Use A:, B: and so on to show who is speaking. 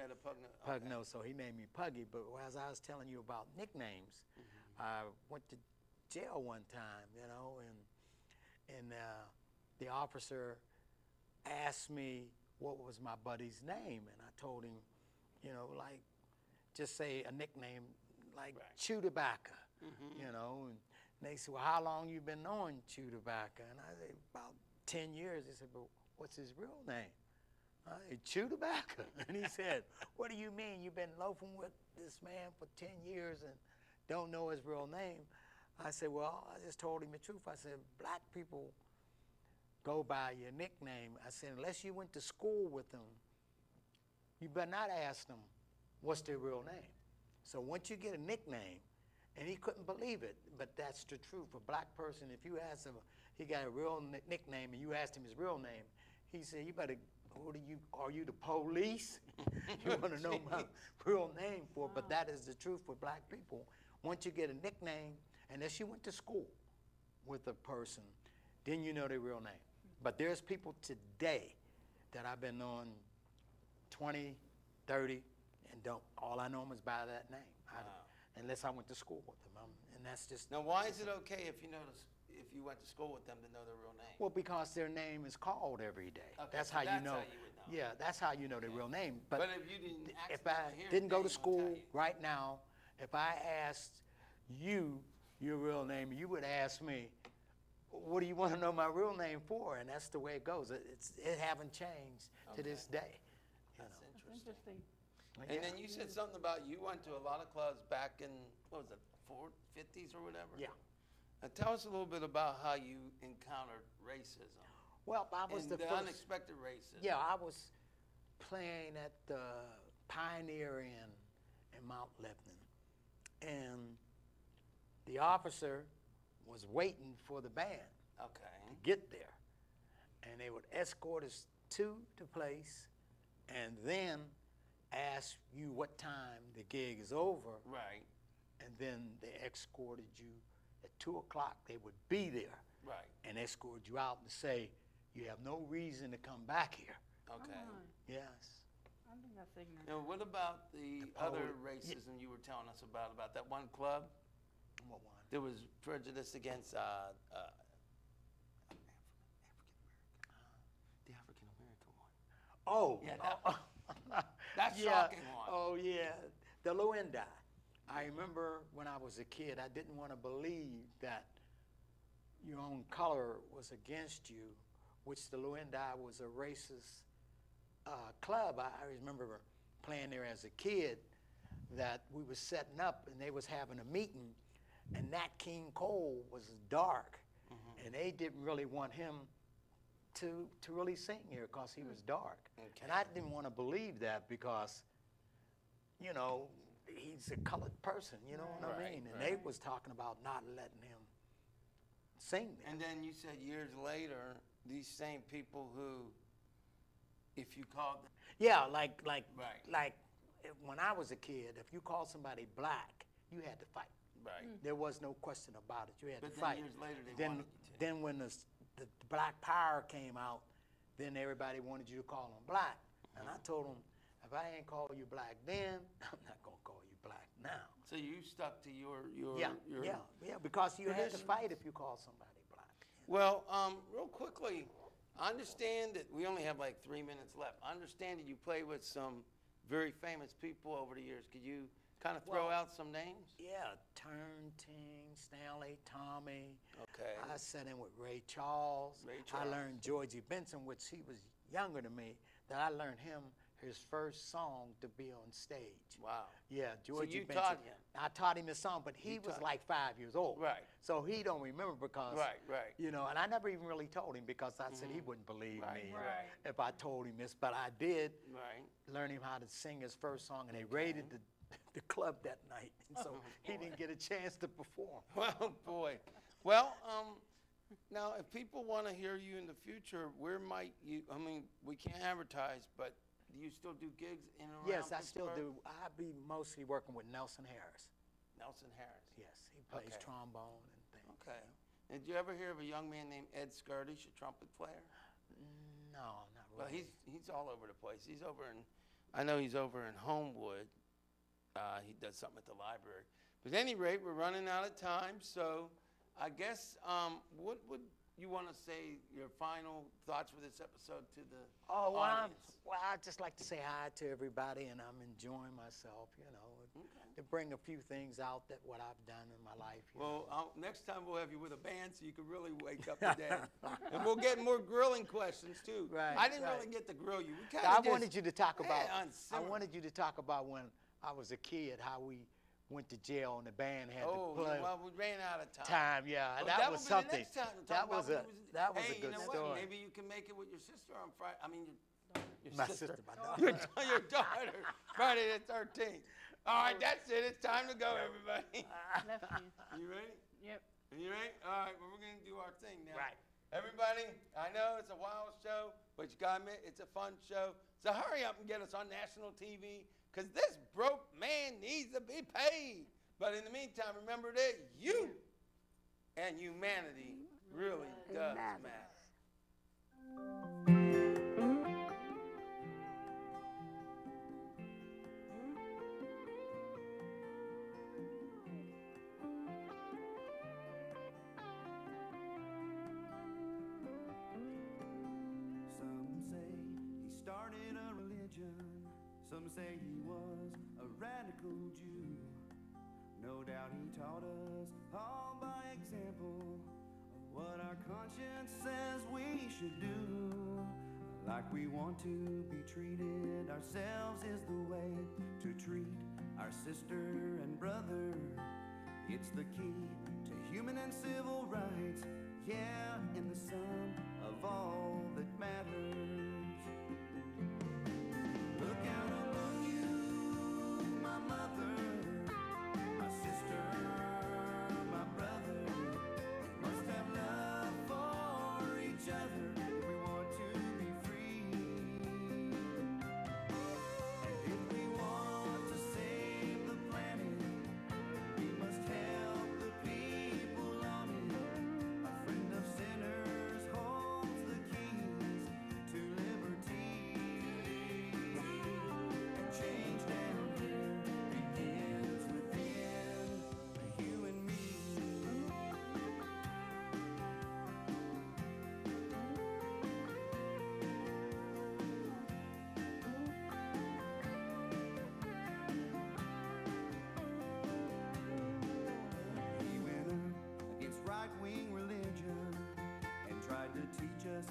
A: had a pug nose.
B: Pug nose, so he named me Puggy. But as I was telling you about nicknames, I went to jail one time, you know, and the officer asked me what was my buddy's name, and I told him, you know, like, just say a nickname like Chew Tobacco, you know, and they said, well, how long you been knowing Chew Tobacco? And I said, about 10 years. They said, but what's his real name? I said, Chew Tobacco. And he said, what do you mean? You've been loafing with this man for 10 years and don't know his real name? I said, well, I just told him the truth. I said, black people go by your nickname. I said, unless you went to school with them, you better not ask them what's their real name. So once you get a nickname, and he couldn't believe it, but that's the truth. A black person, if you ask him, he got a real nickname, and you asked him his real name, he said, you better, are you the police? You want to know my real name for it, but that is the truth for black people. Once you get a nickname, unless you went to school with a person, then you know their real name. But there's people today that I've been knowing 20, 30, and all I know them is by that name. Unless I went to school with them, and that's just.
A: Now, why is it okay if you went to school with them to know their real name?
B: Well, because their name is called every day.
A: Okay,
B: that's
A: so
B: how you
A: that's
B: know.
A: how you would know.
B: Yeah, that's how you know their real name.
A: But if you didn't,
B: if I didn't go to school right now, if I asked you your real name, you would ask me, what do you want to know my real name for? And that's the way it goes. It haven't changed to this day.
A: That's
C: Interesting.
A: And then you said something about you went to a lot of clubs back in, what was it, 50s or whatever?
B: Yeah.
A: Now tell us a little bit about how you encountered racism.
B: Well, I was the first.
A: Unexpected racism.
B: Yeah, I was playing at the Pioneer Inn in Mount Lebanon, and the officer was waiting for the band to get there, and they would escort us to the place, and then ask you what time the gig is over.
A: Right.
B: And then they escorted you at 2 o'clock. They would be there.
A: Right.
B: And escort you out and say, you have no reason to come back here.
A: Okay.
B: Yes.
C: I think that's ignorant.
A: Now, what about the other racism you were telling us about that one club?
B: What one?
A: There was prejudice against the African American one.
B: Oh.
A: Yeah, that's shocking one.
B: Oh, yeah. The Luindi. I remember when I was a kid, I didn't want to believe that your own color was against you, which the Luindi was a racist club. I remember playing there as a kid, that we was setting up and they was having a meeting, and Nat King Cole was dark, and they didn't really want him to really sing here because he was dark. And I didn't want to believe that because, you know, he's a colored person, you know what I mean? And they was talking about not letting him sing there.
A: And then you said years later, these same people who, if you called them.
B: Yeah, like when I was a kid, if you called somebody black, you had to fight.
A: Right.
B: There was no question about it. You had to
A: But
B: fight.
A: then years later, they wanted you to.
B: Then when the black power came out, then everybody wanted you to call them black. And I told them, if I ain't call you black then, I'm not gonna call you black now.
A: So you stuck to your
B: because you had to fight if you called somebody black.
A: Well, real quickly, I understand that we only have like 3 minutes left. I understand that you played with some very famous people over the years. Could you kind of throw out some names?
B: Yeah, Turnting, Stanley, Tommy.
A: Okay.
B: I sat in with Ray Charles. I learned Georgie Benson, which he was younger than me, that I learned him his first song to be on stage.
A: Wow.
B: Yeah, Georgie
A: so you
B: Benson.
A: taught him?
B: I taught him his song, but he was like 5 years old.
A: Right.
B: So he don't remember because,
A: right.
B: you know, and I never even really told him because I said he wouldn't believe me if I told him this, but I did learn him how to sing his first song, and they raided the club that night, and so he didn't get a chance to perform.
A: Well, boy. Well, now, if people want to hear you in the future, where might you, I mean, we can't advertise, but do you still do gigs in and around
B: Yes, I
A: Pittsburgh?
B: still do. I'll be mostly working with Nelson Harris.
A: Nelson Harris.
B: Yes, he plays trombone and things.
A: Okay. Did you ever hear of a young man named Ed Skirtish, a trumpet player?
B: No, not really.
A: Well, he's all over the place. He's over in I know he's over in Homewood. He does something at the library. But at any rate, we're running out of time, so I guess what would you want to say your final thoughts for this episode to the audience?
B: I'd just like to say hi to everybody, and I'm enjoying myself, you know, to bring a few things out that what I've done in my life.
A: Next time we'll have you with a band so you can really wake up the day. And we'll get more grilling questions, too.
B: Right,
A: I didn't
B: right.
A: really get to grill you.
B: I wanted you to talk about,
A: I
B: wanted you to talk about when I was a kid, how we went to jail and the band had to play.
A: Well, we ran out of time.
B: Yeah,
A: Well,
B: that was
A: will be
B: something.
A: The next time to
B: That
A: talk
B: was
A: about
B: that was
A: hey,
B: a good
A: you know
B: story.
A: What? Maybe you can make it with your sister on Friday. I mean, your
B: My
A: sister.
B: sister, my daughter.
A: Your daughter. Friday the 13th. All right, that's it. It's time to go, everybody.
C: Left you.
A: You ready?
C: Yep.
A: You ready? All right, well, we're going to do our thing now.
B: Right.
A: Everybody, I know it's a wild show, but you got to admit, it's a fun show. So hurry up and get us on national TV, because this broke man needs to be paid. But in the meantime, remember that you and humanity really does matter.
D: Some say he started a religion. Some say he was a radical Jew. No doubt he taught us all by example of what our conscience says we should do. Like we want to be treated, ourselves is the way to treat our sister and brother. It's the key to human and civil rights, yeah, in the sum of all that matters. Look out among you, my mother, my sister, my brother. We must have love for each other if we want to be free. And if we want to save the planet, we must help the people on it. A friend of sinners holds the keys to liberty. And change down here begins within you and me. He went up against right-wing religion and tried to teach us